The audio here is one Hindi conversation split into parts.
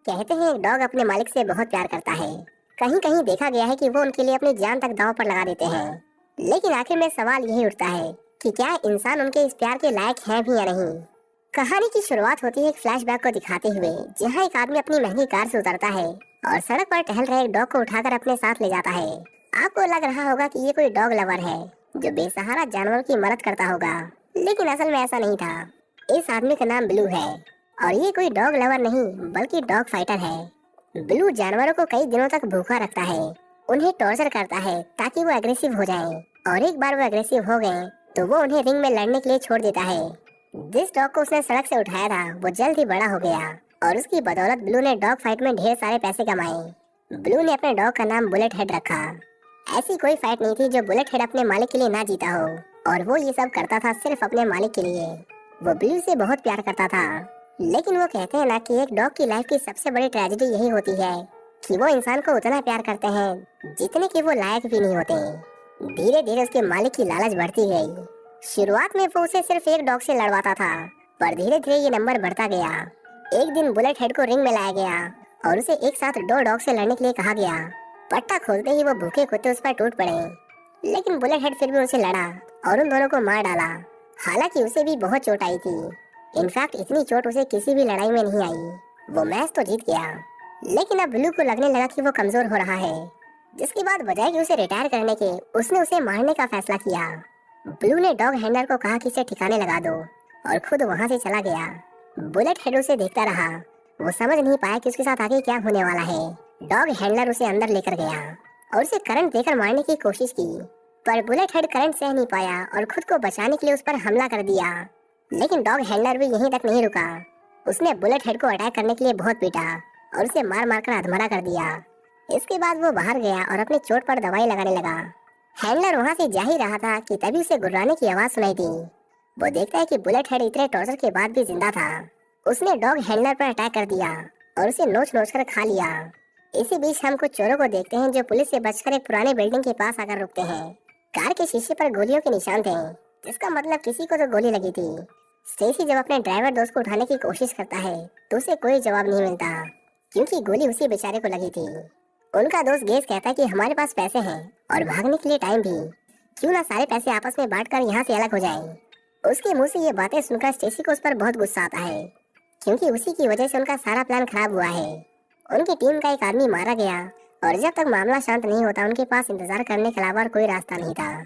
कहते हैं डॉग अपने मालिक से बहुत प्यार करता है। कहीं कहीं देखा गया है कि वो उनके लिए अपनी जान तक दांव पर लगा देते हैं। लेकिन आखिर में सवाल यही उठता है कि क्या इंसान उनके इस प्यार के लायक है भी या नहीं। कहानी की शुरुआत होती है एक फ्लैशबैक को दिखाते हुए, जहां एक आदमी अपनी महंगी कार से उतरता है और सड़क पर टहल रहे एक डॉग को उठाकर अपने साथ ले जाता है। आपको लग रहा होगा कि ये कोई डॉग लवर है जो बेसहारा जानवरों की मदद करता होगा, लेकिन असल में ऐसा नहीं था। इस आदमी का नाम ब्लू है और ये कोई डॉग लवर नहीं बल्कि डॉग फाइटर है। ब्लू जानवरों को कई दिनों तक भूखा रखता है, उन्हें टॉर्चर करता है ताकि वो एग्रेसिव हो जाएं, और एक बार वो एग्रेसिव हो गए तो वो उन्हें रिंग में लड़ने के लिए छोड़ देता है। जिस डॉग को उसने सड़क से उठाया था वो जल्द ही बड़ा हो गया और उसकी बदौलत ब्लू ने डॉग फाइट में ढेर सारे पैसे कमाए। ब्लू ने अपने डॉग का नाम बुलेट हेड रखा। ऐसी कोई फाइट नहीं थी जो बुलेट हेड अपने मालिक के लिए ना जीता हो, और वो ये सब करता था सिर्फ अपने मालिक के लिए। वो ब्लू से बहुत प्यार करता था, लेकिन वो कहते हैं ना कि एक डॉग की लाइफ की सबसे बड़ी ट्रेजेडी यही होती है कि वो इंसान को उतना प्यार करते हैं जितने कि वो लायक भी नहीं होते। धीरे धीरे उसके मालिक की लालच बढ़ती गई। शुरुआत में वो उसे सिर्फ एक डॉग से लड़वाता था, पर धीरे धीरे ये नंबर बढ़ता गया। एक दिन बुलेट हेड को रिंग में लाया गया और उसे एक साथ दो डॉग से लड़ने के लिए कहा गया। पट्टा खोलते ही वो भूखे कुत्ते उस पर टूट पड़े, लेकिन बुलेट हेड फिर भी उनसे लड़ा और उन दोनों को मार डाला। हालांकि उसे भी बहुत चोट आई थी। इनफैक्ट इतनी चोट उसे किसी भी लड़ाई में नहीं आई। वो मैच तो जीत गया, लेकिन अब ब्लू को लगने लगा कि वो कमजोर हो रहा है, जिसके बाद बजाय कि उसे रिटायर करने के उसने उसे मारने का फैसला किया। ब्लू ने डॉग हैंडलर को कहा कि इसे ठिकाने लगा दो और खुद वहां से चला गया। बुलेट हेड उसे देखता रहा। वो समझ नहीं पाया कि उसके साथ आगे क्या होने वाला है। डॉग हैंडलर उसे अंदर लेकर गया और उसे करंट देकर मारने की कोशिश की, पर बुलेट हेड करंट सह नहीं पाया और खुद को बचाने के लिए उस पर हमला कर दिया। लेकिन डॉग हैंडलर भी यहीं तक नहीं रुका। उसने बुलेट हेड को अटैक करने के लिए बहुत पीटा और उसे मार मार कर अधमरा कर दिया। इसके बाद वो बाहर गया और अपनी चोट पर दवाई लगाने लगा। हैंडलर वहां से जा ही रहा था कि तभी उसे गुर्राने की आवाज सुनाई दी। वो देखता है कि बुलेट हेड इतने टॉर्चर के बाद भी जिंदा था। उसने डॉग हैंडलर पर अटैक कर दिया और उसे नोच नोच कर खा लिया। इसी बीच हम कुछ चोरों को देखते हैं जो पुलिस से बचकर एक पुरानी बिल्डिंग के पास आकर रुकते हैं। कार के शीशे पर गोलियों के निशान थे, जिसका मतलब किसी को तो गोली लगी थी। स्टेसी जब अपने ड्राइवर दोस्त को उठाने की कोशिश करता है तो उसे कोई जवाब नहीं मिलता, क्योंकि गोली उसी बेचारे को लगी थी। उनका दोस्त गेज कहता है कि हमारे पास पैसे हैं और भागने के लिए टाइम भी, क्यों ना सारे पैसे आपस में बांटकर यहाँ से अलग हो जाएं। उसके मुंह से ये बातें सुनकर स्टेसी को उस पर बहुत गुस्सा आता है, क्योंकि उसी की वजह से उनका सारा प्लान खराब हुआ है। उनकी टीम का एक आदमी मारा गया और जब तक मामला शांत नहीं होता उनके पास इंतजार करने के अलावा कोई रास्ता नहीं था।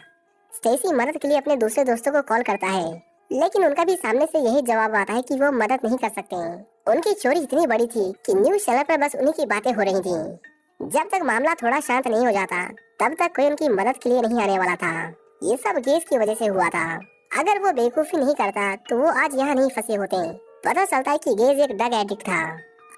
स्टेसी मदद के लिए अपने दूसरे दोस्तों को कॉल करता है, लेकिन उनका भी सामने से यही जवाब आता है कि वो मदद नहीं कर सकते। उनकी चोरी इतनी बड़ी थी कि न्यूज चैनल पर बस उन्हीं की बातें हो रही थी। जब तक मामला थोड़ा शांत नहीं हो जाता तब तक कोई उनकी मदद के लिए नहीं आने वाला था। ये सब गेज की वजह से हुआ था। अगर वो बेवकूफी नहीं करता तो वो आज यहाँ नहीं फंसे होते। पता चलता है कि गेज एक ड्रग एडिक्ट था।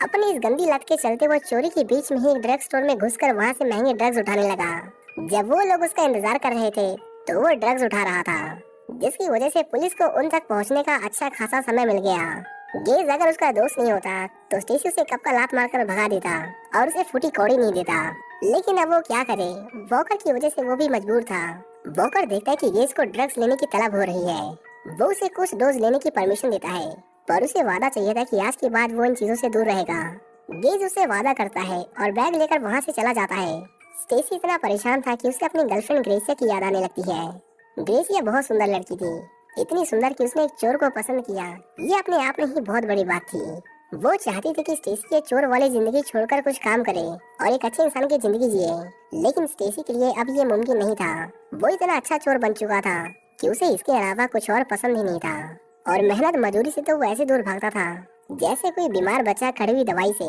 अपनी इस गंदी लत के चलते वो चोरी के बीच में ही एक ड्रग स्टोर में घुसकर वहाँ से महंगे ड्रग्स उठाने लगा। जब वो लोग उसका इंतजार कर रहे थे तो वो ड्रग्स उठा रहा था, जिसकी वजह से पुलिस को उन तक पहुंचने का अच्छा खासा समय मिल गया। गेज अगर उसका दोस्त नहीं होता तो स्टेसी उसे कप का लात मारकर भगा देता और उसे फूटी कौड़ी नहीं देता। लेकिन अब वो क्या करे, वॉकर की वजह से वो भी मजबूर था। वॉकर देखता है कि गेज को ड्रग्स लेने की तलब हो रही है। वो उसे कुछ डोज लेने की परमिशन देता है, पर उसे वादा चाहिए था कि आज के बाद वो इन चीजों से दूर रहेगा। गेज उससे वादा करता है और बैग लेकर वहाँ से चला जाता है। स्टेसी इतना परेशान था कि उसे अपनी गर्लफ्रेंड ग्रेसिया की याद आने लगती है। ग्रेसिया बहुत सुंदर लड़की थी, इतनी सुंदर कि उसने एक चोर को पसंद किया। ये अपने आप में ही बहुत बड़ी बात थी। वो चाहती थी कि स्टेसी ये चोर वाली जिंदगी छोड़कर कुछ काम करे और एक अच्छे इंसान की जिंदगी जिए, लेकिन स्टेसी के लिए अब ये मुमकिन नहीं था। वो इतना अच्छा चोर बन चुका था कि उसे इसके अलावा कुछ और पसंद ही नहीं था, और मेहनत मजदूरी से तो वो ऐसे दूर भागता था जैसे कोई बीमार बच्चा कड़वी दवाई से।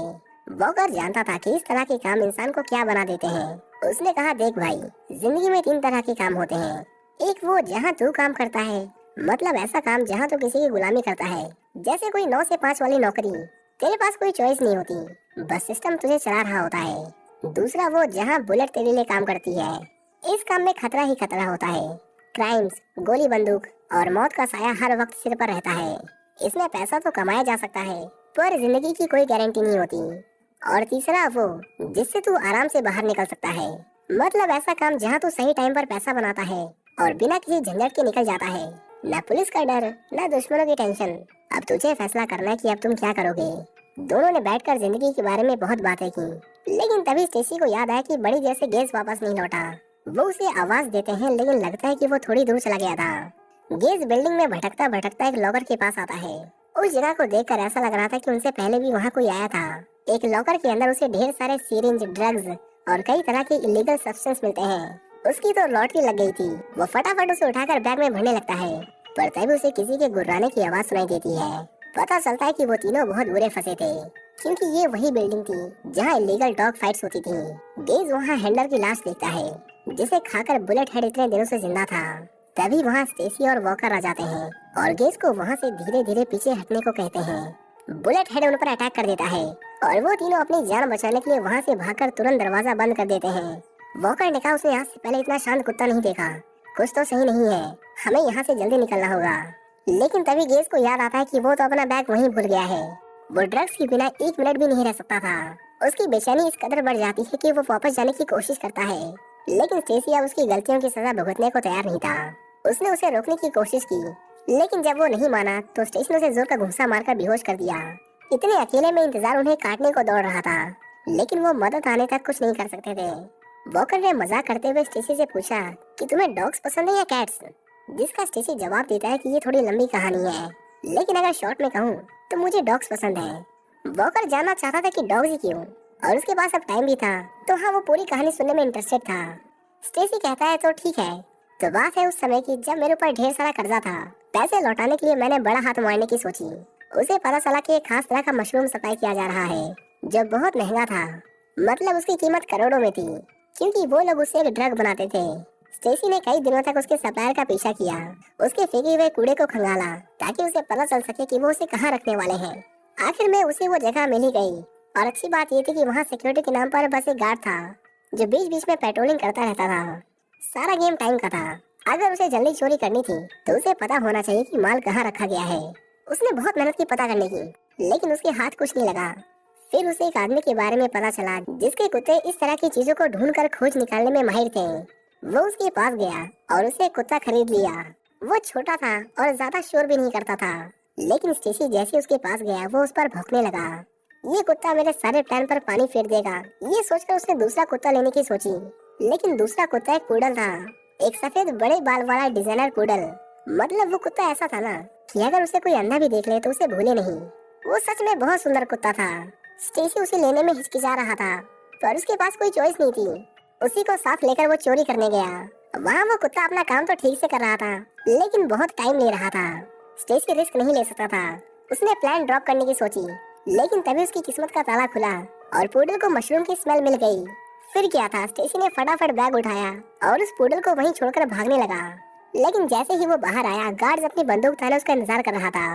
वॉकर जानता था कि इस तरह के काम इंसान को क्या बना देते हैं। उसने कहा, देख भाई, जिंदगी में 3 तरह के काम होते हैं। एक वो जहाँ तू काम करता है, मतलब ऐसा काम जहाँ तू किसी की गुलामी करता है, जैसे कोई 9 से 5 वाली नौकरी। तेरे पास कोई चॉइस नहीं होती, बस सिस्टम तुझे चला रहा होता है। दूसरा वो जहाँ बुलेट तेरे लिए काम करती है। इस काम में खतरा ही खतरा होता है, क्राइम्स, गोली बंदूक और मौत का साया हर वक्त सिर पर रहता है। इसमें पैसा तो कमाया जा सकता है, पर जिंदगी की कोई गारंटी नहीं होती। और तीसरा वो जिससे तू आराम से बाहर निकल सकता है, मतलब ऐसा काम जहाँ तू सही टाइम पर पैसा बनाता है और बिना किसी झंझट के निकल जाता है। न पुलिस का डर, न दुश्मनों की टेंशन। अब तुझे फैसला करना है कि अब तुम क्या करोगे। दोनों ने बैठकर जिंदगी के बारे में बहुत बातें की। लेकिन तभी स्टेसी को याद आया कि बड़ी देर से गेज वापस नहीं लौटा। वो उसे आवाज देते हैं लेकिन लगता है कि वो थोड़ी दूर चला गया था। गेज बिल्डिंग में भटकता भटकता एक लॉकर के पास आता है। उस जगह को देखकर ऐसा लग रहा था कि उनसे पहले भी वहाँ कोई आया था। एक लॉकर के अंदर उसे ढेर सारे सीरिंज, ड्रग्स और कई तरह के इलीगल सब्सटेंस मिलते हैं। उसकी तो लॉटरी लग गई थी। वो फटाफट उसे उठाकर बैग में भरने लगता है, पर तभी उसे किसी के गुर्राने की आवाज सुनाई देती है। पता चलता है कि वो तीनों बहुत बुरे फंसे थे, क्योंकि ये वही बिल्डिंग थी जहाँ इलीगल डॉग फाइट्स होती थी। गेज वहाँ हैंडलर की लाश देखता है, जिसे खाकर बुलेट हेड इतने दिनों से जिंदा था। तभी वहाँ स्टेसी और वॉकर आ जाते हैं और गेज को वहाँ से धीरे धीरे पीछे हटने को कहते हैं। बुलेट हेड उन पर अटैक कर देता है और वो तीनों अपनी जान बचाने के लिए वहाँ से भागकर तुरंत दरवाजा बंद कर देते हैं। वॉकर ने कहा उसने आज से पहले इतना शांत कुत्ता नहीं देखा, कुछ तो सही नहीं है, हमें यहाँ से जल्दी निकलना होगा। लेकिन तभी गेज को याद आता है कि वो तो अपना बैग वहीं भूल गया है। वो ड्रग्स के बिना 1 मिनट भी नहीं रह सकता था। उसकी बेचैनी इस कदर बढ़ जाती है कि वो वापस जाने की कोशिश करता है, लेकिन स्टेसी अब उसकी गलतियों की सजा भुगतने को तैयार नहीं था। उसने उसे रोकने की कोशिश की, लेकिन जब वो नहीं माना तो स्टेसी ने उसे जोर का घूंसा मारकर बेहोश कर दिया। इतने अकेले में इंतजार उन्हें काटने को दौड़ रहा था, लेकिन वो मदद आने तक कुछ नहीं कर सकते थे। वॉकर ने मजाक करते हुए स्टेसी से पूछा कि तुम्हें डॉग्स पसंद है या कैट्स, जिसका स्टेसी जवाब देता है कि ये थोड़ी लंबी कहानी है, लेकिन अगर शॉर्ट में कहूँ तो मुझे डॉग्स पसंद है। वॉकर जानना चाहता था कि डॉग्स ही क्यों, और उसके पास अब टाइम भी था, तो हाँ वो पूरी कहानी सुनने में इंटरेस्टेड था। स्टेसी कहता है तो ठीक है, तो बात है उस समय की जब मेरे ऊपर ढेर सारा कर्जा था। पैसे लौटाने के लिए मैंने बड़ा हाथ मारने की सोची। उसे पता चला कि एक खास तरह का मशरूम सप्लाई किया जा रहा है जो बहुत महंगा था, मतलब उसकी कीमत करोड़ों में थी, क्योंकि वो लोग उससे एक ड्रग बनाते थे। स्टेसी ने कई दिनों तक उसके सप्लायर का पीछा किया, उसके फेंके हुए कूड़े को खंगाला ताकि उसे पता चल सके कि वो उसे कहाँ रखने वाले हैं। आखिर में उसे वो जगह मिल ही गई, और अच्छी बात ये थी कि वहाँ सिक्योरिटी के नाम पर बस एक गार्ड था जो बीच बीच में पेट्रोलिंग करता रहता था। सारा गेम टाइम का था। अगर उसे जल्दी चोरी करनी थी तो उसे पता होना चाहिए कि माल कहाँ रखा गया है। उसने बहुत मेहनत की पता करने की, लेकिन उसके हाथ कुछ नहीं लगा। फिर उसे एक आदमी के बारे में पता चला जिसके कुत्ते इस तरह की चीजों को ढूंढकर खोज निकालने में माहिर थे। वो उसके पास गया और उसे कुत्ता खरीद लिया। वो छोटा था और ज्यादा शोर भी नहीं करता था, लेकिन स्टेसी जैसे उसके पास गया वो उस पर भौंकने लगा। ये कुत्ता मेरे सारे प्लान पर पानी फेर देगा, ये सोचकर उसने दूसरा कुत्ता लेने की सोची। लेकिन दूसरा कुत्ता एक पूडल था, एक सफेद बड़े बाल वाला डिजाइनर पूडल। मतलब वो कुत्ता ऐसा था ना कि अगर उसे कोई अंधा भी देख ले तो उसे भूले नहीं। वो सच में बहुत सुंदर कुत्ता था। स्टेसी उसे लेने में हिचकिचा रहा था, पर उसके पास कोई चॉइस नहीं थी। उसी को साथ लेकर वो चोरी करने गया। वहाँ वो कुत्ता अपना काम तो ठीक से कर रहा था, लेकिन बहुत टाइम ले रहा था। स्टेसी रिस्क नहीं ले सकता था। उसने प्लान ड्रॉप करने की सोची, लेकिन तभी उसकी किस्मत का ताला खुला और पूडल को मशरूम की स्मेल मिल गई। फिर क्या था, स्टेसी ने फटाफट बैग उठाया और उस पूडल को वहीं छोड़कर भागने लगा। लेकिन जैसे ही वो बाहर आया, गार्ड अपनी बंदूक थाने उसका इंतजार कर रहा था।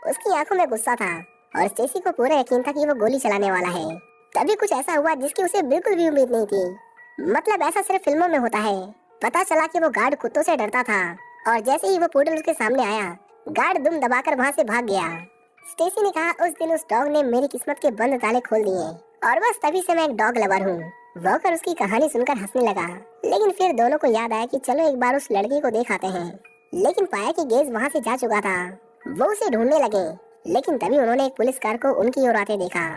उसकी आंखों में गुस्सा था और स्टेसी को पूरा यकीन था कि वो गोली चलाने वाला है। तभी कुछ ऐसा हुआ जिसकी उसे बिल्कुल भी उम्मीद नहीं थी। मतलब ऐसा सिर्फ फिल्मों में होता है। पता चला कि वो गार्ड कुत्तों से डरता था, और जैसे ही वो पूडल उसके सामने आया, गार्ड दुम दबाकर वहाँ से भाग गया। स्टेसी ने कहा उस दिन उस डॉग ने मेरी किस्मत के बंद ताले खोल दिए, और बस तभी से मैं एक डॉग लवर हूँ। वॉकर उसकी कहानी सुनकर हंसने लगा, लेकिन फिर दोनों को याद आया कि चलो एक बार उस लड़की को देख आते हैं। लेकिन पाया कि गेज वहाँ से जा चुका था। वो उसे ढूंढने लगे, लेकिन तभी उन्होंने एक पुलिस कार को उनकी ओर आते देखा।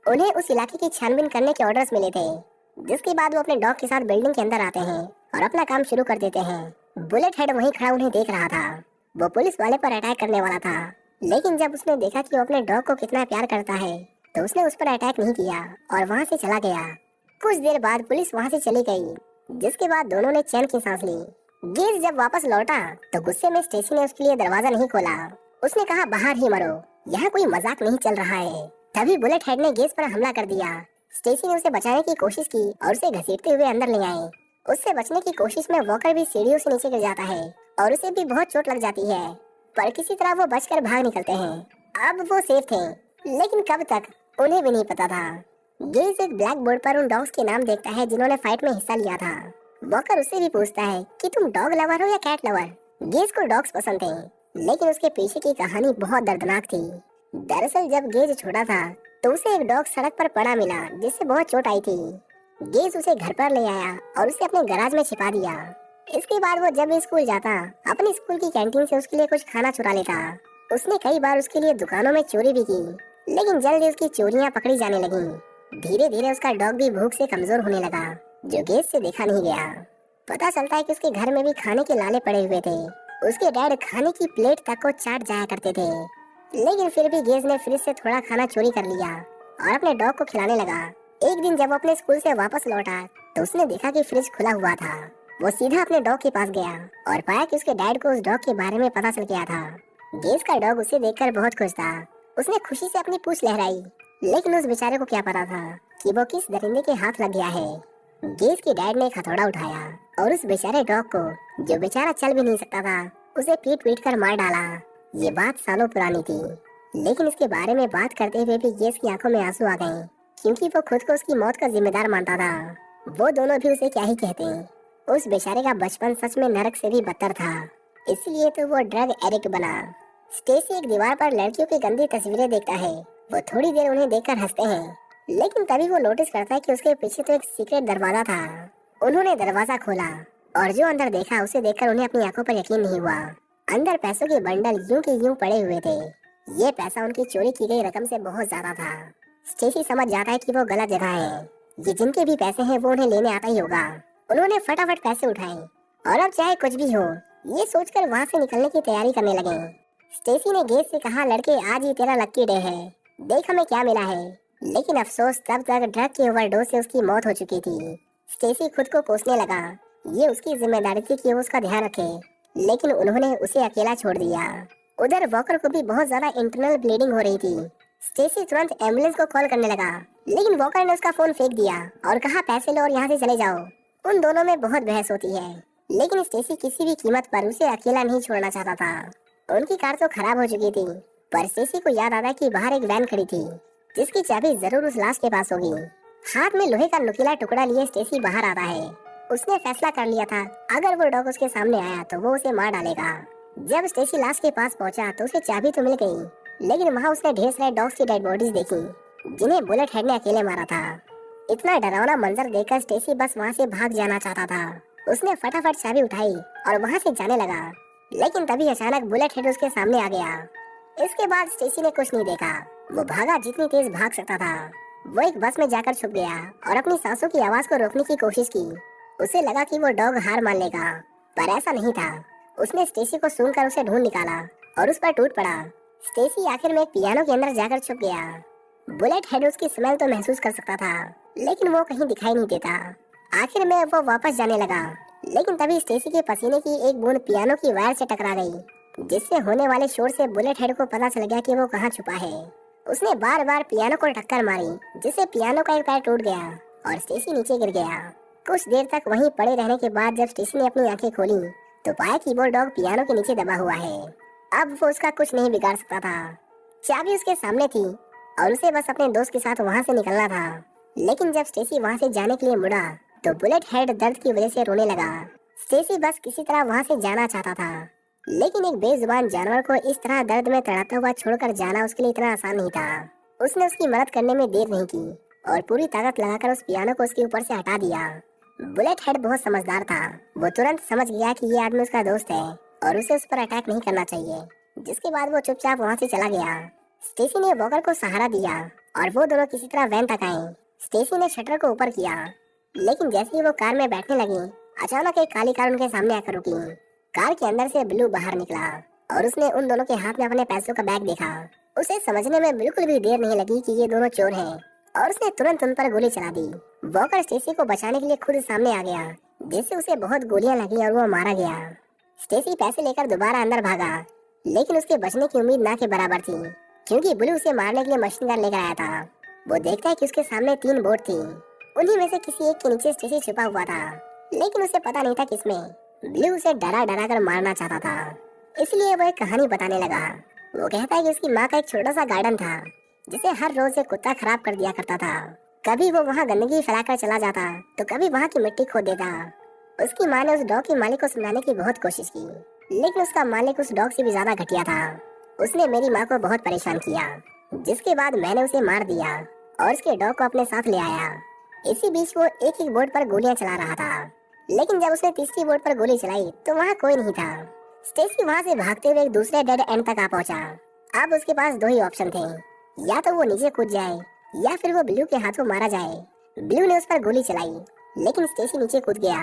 उन्हें उस इलाके की छानबीन करने के ऑर्डर्स मिले थे, जिसके बाद वो अपने डॉग के साथ बिल्डिंग के अंदर आते हैं और अपना काम शुरू कर देते हैं। बुलेट हेड वहीं खड़ा उन्हें देख रहा था। वो पुलिस वाले पर अटैक करने वाला था, लेकिन जब उसने देखा कि वो अपने डॉग को कितना प्यार करता है तो उसने उस पर अटैक नहीं किया और वहाँ से चला गया। कुछ देर बाद पुलिस वहाँ से चली गई, जिसके बाद दोनों ने चैन की सांस ली। गेज जब वापस लौटा तो गुस्से में स्टेसी ने उसके लिए दरवाजा नहीं खोला। उसने कहा बाहर ही मरो, यहाँ कोई मजाक नहीं चल रहा है। तभी बुलेट हेड ने गेज पर हमला कर दिया। स्टेसी ने उसे बचाने की कोशिश की और उसे घसीटते हुए अंदर ले आए। उससे बचने की कोशिश में वॉकर भी सीढ़ियों से नीचे गिर जाता है और उसे भी बहुत चोट लग जाती है, पर किसी तरह वो बचकर भाग निकलते हैं। अब वो सेफ थे, लेकिन कब तक उन्हें भी नहीं पता था। गेज एक ब्लैक बोर्ड पर उन डॉग्स के नाम देखता है जिन्होंने फाइट में हिस्सा लिया था। वॉकर उससे भी पूछता है कि तुम डॉग लवर हो या कैट लवर। गेज को डॉग्स पसंद थे, लेकिन उसके पीछे की कहानी बहुत दर्दनाक थी। दरअसल जब गेज छोटा था तो उसे एक डॉग सड़क पर पड़ा मिला जिससे बहुत चोट आई थी। गेज उसे घर पर ले आया और उसे अपने गैराज में छिपा दिया। इसके बाद वो जब भी स्कूल जाता, अपने स्कूल की कैंटीन से उसके लिए कुछ खाना चुरा लेता। उसने कई बार उसके लिए दुकानों में चोरी भी की, लेकिन जल्दी उसकी चोरियां पकड़ी जाने लगीं। धीरे धीरे उसका डॉग भी भूख से कमजोर होने लगा, जो गेज से देखा नहीं गया। पता चलता है कि उसके घर में भी खाने के लाले पड़े हुए थे। उसके डैड खाने की प्लेट तक को चाट जाया करते थे, लेकिन फिर भी गेज ने फ्रिज से थोड़ा खाना चोरी कर लिया और अपने डॉग को खिलाने लगा। एक दिन जब वो अपने स्कूल से वापस लौटा तो उसने देखा कि फ्रिज खुला हुआ था। वो सीधा अपने डॉग के पास गया और पाया कि उसके डैड को उस डॉग के बारे में पता चल गया था। गेज का डॉग उसे देखकर बहुत खुश था। उसने खुशी से अपनी पूंछ लहराई, लेकिन उस बेचारे को क्या पता था कि वो किस दरिंदे के हाथ लग गया है। गेज के डैड ने एक हथौड़ा उठाया और उस बेचारे डॉग को, जो बेचारा चल भी नहीं सकता था, उसे पीट पीट कर मार डाला। ये बात सालों पुरानी थी, लेकिन इसके बारे में बात करते हुए भी गेज की आंखों में आंसू आ गए, क्योंकि वो खुद को उसकी मौत का जिम्मेदार मानता था। वो दोनों भी उसे क्या ही कहते, उस बेचारे का बचपन सच में नरक से भी बदतर था, इसलिए तो वो ड्रग एडिक्ट बना। स्टेसी एक दीवार पर लड़कियों की गंदी तस्वीरें देखता है। वो थोड़ी देर उन्हें देखकर हंसते हैं, लेकिन तभी वो नोटिस करता है कि उसके पीछे तो एक सीक्रेट दरवाजा था। उन्होंने दरवाजा खोला और जो अंदर देखा उसे देखकर उन्हें अपनी आंखों पर यकीन नहीं हुआ। अंदर पैसों के बंडल यूं के यूं पड़े हुए थे। ये पैसा उनकी चोरी की गई रकम से बहुत ज्यादा था। स्टेसी समझ जाता है कि वो गलत जगह है। ये जिनके भी पैसे हैं वो उन्हें लेने आता ही होगा। उन्होंने फटाफट पैसे उठाए और अब चाहे कुछ भी हो, ये सोचकर वहाँ से निकलने की तैयारी करने लगे। स्टेसी ने गेज से कहा, लड़के आज ही तेरा लक्की डे है, देख हमें क्या मिला है। लेकिन अफसोस तब तक ड्रग की ओवरडोज से उसकी मौत हो चुकी थी। स्टेसी खुद को कोसने लगा। ये उसकी जिम्मेदारी थी कि वो उसका ध्यान रखे, लेकिन उन्होंने उसे अकेला छोड़ दिया। उधर वॉकर को भी बहुत ज्यादा इंटरनल ब्लीडिंग हो रही थी। स्टेसी तुरंत एम्बुलेंस को कॉल करने लगा, लेकिन वॉकर ने उसका फोन फेंक दिया और कहा पैसे लो और यहाँ से चले जाओ। उन दोनों में बहुत बहस होती है, लेकिन स्टेसी किसी भी कीमत पर उसे अकेला नहीं छोड़ना चाहता था। उनकी कार तो खराब हो चुकी थी, पर स्टेसी को याद आता कि बाहर एक वैन खड़ी थी जिसकी चाबी जरूर उस लाश के पास होगी। हाथ में लोहे का नुकीला टुकड़ा लिए स्टेसी बाहर आता है। उसने फैसला कर लिया था, अगर वो डॉग उसके सामने आया तो वो उसे मार डालेगा। जब स्टेसी लाश के पास पहुंचा तो उसे चाबी तो मिल गई, लेकिन वहाँ उसने ढेर सारे डॉग्स की डेड बॉडीज देखी, जिन्हें बुलेट हेड ने अकेले मारा था। इतना डरावना मंजर देखकर स्टेसी बस वहाँ से भाग जाना चाहता था। उसने फटाफट चाबी उठाई और वहाँ से जाने लगा, लेकिन तभी अचानक बुलेट हेड उसके सामने आ गया। इसके बाद स्टेसी ने कुछ नहीं देखा। वो भागा जितनी तेज भाग सकता था। वो एक बस में जाकर छुप गया और अपनी सांसों की आवाज को रोकने की कोशिश की। उसे लगा कि वो डॉग हार मान लेगा, पर ऐसा नहीं था। उसने स्टेसी को सूंघकर उसे ढूंढ निकाला और उस पर टूट पड़ा। स्टेसी आखिर में एक पियानो के अंदर जाकर छुप गया। बुलेट हेड उसकी स्मेल तो महसूस कर सकता था, लेकिन वो कहीं दिखाई नहीं देता। आखिर में वो वापस जाने लगा, लेकिन तभी स्टेसी के पसीने की एक बूंद पियानो की वायर से टकरा गई, जिससे होने वाले शोर से बुलेट हेड को पता चल गया कि वो कहाँ छुपा है। उसने बार बार पियानो को टक्कर मारी, जिससे पियानो का एक पैर टूट गया और स्टेसी नीचे गिर गया। कुछ देर तक वहीं पड़े रहने के बाद जब स्टेसी ने अपनी आंखें खोली तो पाया कि वो डॉग पियानो के नीचे दबा हुआ है। अब वो उसका कुछ नहीं बिगाड़ सकता था। चाबी उसके सामने थी और उसे बस अपने दोस्त के साथ वहाँ से निकलना था। लेकिन जब स्टेसी वहाँ से जाने के लिए मुड़ा तो बुलेट हेड दर्द की वजह से रोने लगा। स्टेसी बस किसी तरह वहाँ से जाना चाहता था, लेकिन एक बेजुबान जानवर को इस तरह दर्द में तड़पता हुआ छोड़कर जाना उसके लिए इतना आसान नहीं था। उसने उसकी मदद करने में देर नहीं की और पूरी ताकत लगाकर उस पियानो को उसके ऊपर से हटा दिया। बुलेट हेड बहुत समझदार था। वो तुरंत समझ गया कि ये आदमी उसका दोस्त है और उसे उस पर अटैक नहीं करना चाहिए, जिसके बाद वो चुपचाप वहाँ से चला गया। स्टेसी ने वॉकर को सहारा दिया और वो दोनों किसी तरह वैन तक आए। स्टेसी ने शटर को ऊपर किया, लेकिन जैसे ही वो कार में बैठने लगी, अचानक एक काली कार उनके सामने आकर रुकी। कार के अंदर से ब्लू बाहर निकला और उसने उन दोनों के हाथ में अपने पैसों का बैग देखा। उसे समझने में बिल्कुल भी देर नहीं लगी कि ये दोनों चोर हैं और उसने तुरंत उन पर गोली चला दी। वॉकर स्टेसी को बचाने के लिए खुद सामने आ गया, जिससे उसे बहुत गोलियां लगी और वो मारा गया। स्टेसी पैसे लेकर दोबारा अंदर भागा, लेकिन उसके बचने की उम्मीद ना के बराबर थी, क्योंकि ब्लू उसे मारने के लिए मशीन गन लेकर आया था। वो देखता है कि उसके सामने 3 बोट थी। उन्हीं में से किसी एक के नीचे स्टेसी छुपा हुआ था, लेकिन उसे पता नहीं था किसमें। ब्लू उसे डरा डरा कर मारना चाहता था, इसलिए वो एक कहानी बताने लगा। वो कहता है कि उसकी माँ का एक छोटा सा गार्डन था, जिसे हर रोज एक कुत्ता खराब कर दिया करता था। कभी वो वहाँ गंदगी फैलाकर चला जाता तो कभी वहाँ की मिट्टी खोद देता। उसकी माँ ने उस डॉग के मालिक को समझाने की बहुत कोशिश की, लेकिन उसका मालिक उस डॉग से भी ज्यादा घटिया था। उसने मेरी माँ को बहुत परेशान किया, जिसके बाद मैंने उसे मार दिया और उसके डॉग को अपने साथ ले आया। इसी बीच वो एक एक बोर्ड पर गोलियां चला रहा था, लेकिन जब उसने तीसरी बोर्ड पर गोली चलाई तो वहाँ कोई नहीं था। स्टेसी वहाँ से भागते हुए एक दूसरे डेड एंड तक आ पहुँचा। अब उसके पास 2 ही ऑप्शन थे, या तो वो नीचे कूद जाए या फिर वो ब्लू के हाथों मारा जाए। ब्लू ने उस पर गोली चलाई, लेकिन स्टेसी नीचे कूद गया।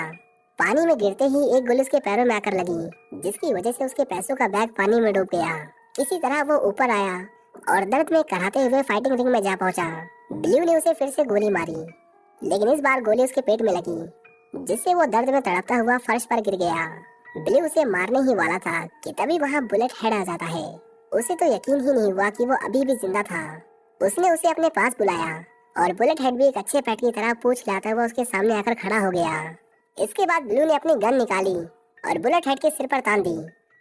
पानी में गिरते ही एक गोली उसके पैरों में आकर लगी, जिसकी वजह से उसके पैसों का बैग पानी में डूब गया। किसी तरह वो ऊपर आया और दर्द में कराहते हुए फाइटिंग रिंग में जा पहुंचा। ब्लू ने उसे फिर से गोली मारी, लेकिन इस बार गोली उसके पेट में लगी, जिससे वो दर्द में तड़पता हुआ फर्श पर गिर गया। ब्लू उसे मारने ही वाला था कि तभी वहाँ बुलेट हेड आ जाता है। उसे तो यकीन ही नहीं हुआ कि वो अभी भी जिंदा था। उसने उसे अपने पास बुलाया और बुलेट हेड भी एक अच्छे पेट की तरह पूछ हिलाता हुआ उसके सामने आकर खड़ा हो गया। इसके बाद ब्लू ने अपनी गन निकाली और बुलेट हेड के सिर पर तान दी।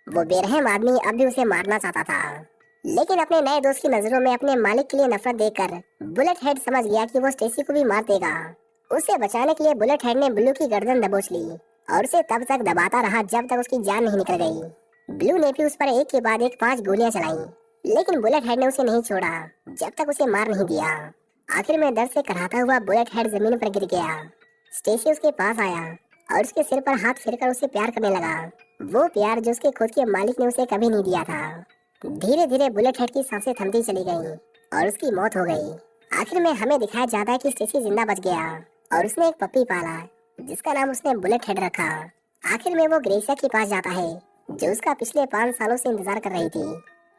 वो बेरहम आदमी अब भी उसे मारना चाहता था, लेकिन अपने नए दोस्त की नजरों में अपने मालिक के लिए नफरत देखकर बुलेट हेड समझ गया कि वो स्टेसी को भी मार देगा। उसे बचाने के लिए बुलेट हेड ने ब्लू की गर्दन दबोच ली और उसे तब तक दबाता रहा जब तक उसकी जान नहीं निकल गई। ब्लू ने भी उस पर एक के बाद एक 5 गोलियां चलाई, लेकिन बुलेट हेड ने उसे नहीं छोड़ा जब तक उसे मार नहीं दिया। आखिर में दर्द से कराहता हुआ बुलेट हेड जमीन पर गिर गया। स्टेसी उसके पास आया और उसके सिर पर हाथ फेरकर उसे प्यार करने लगा, वो प्यार जो उसके खुद के मालिक ने उसे कभी नहीं दिया था। धीरे धीरे बुलेट हेड की सांसें थमती चली गईं और उसकी मौत हो गई। आखिर में हमें दिखाया जाता है कि स्टेसी जिंदा बच गया और उसने एक पप्पी पाला, जिसका नाम उसने बुलेट हेड रखा। आखिर में वो ग्रेसिया के पास जाता है, जो उसका पिछले 5 सालों से इंतजार कर रही थी।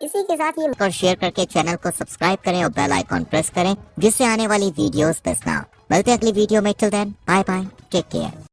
इसी के साथ ये और शेयर करके चैनल को सब्सक्राइब करें और बेल आइकॉन प्रेस करें, जिससे आने वाली वीडियोस मिस ना हो। मिलते हैं अगली वीडियो में। Till then bye bye, take care.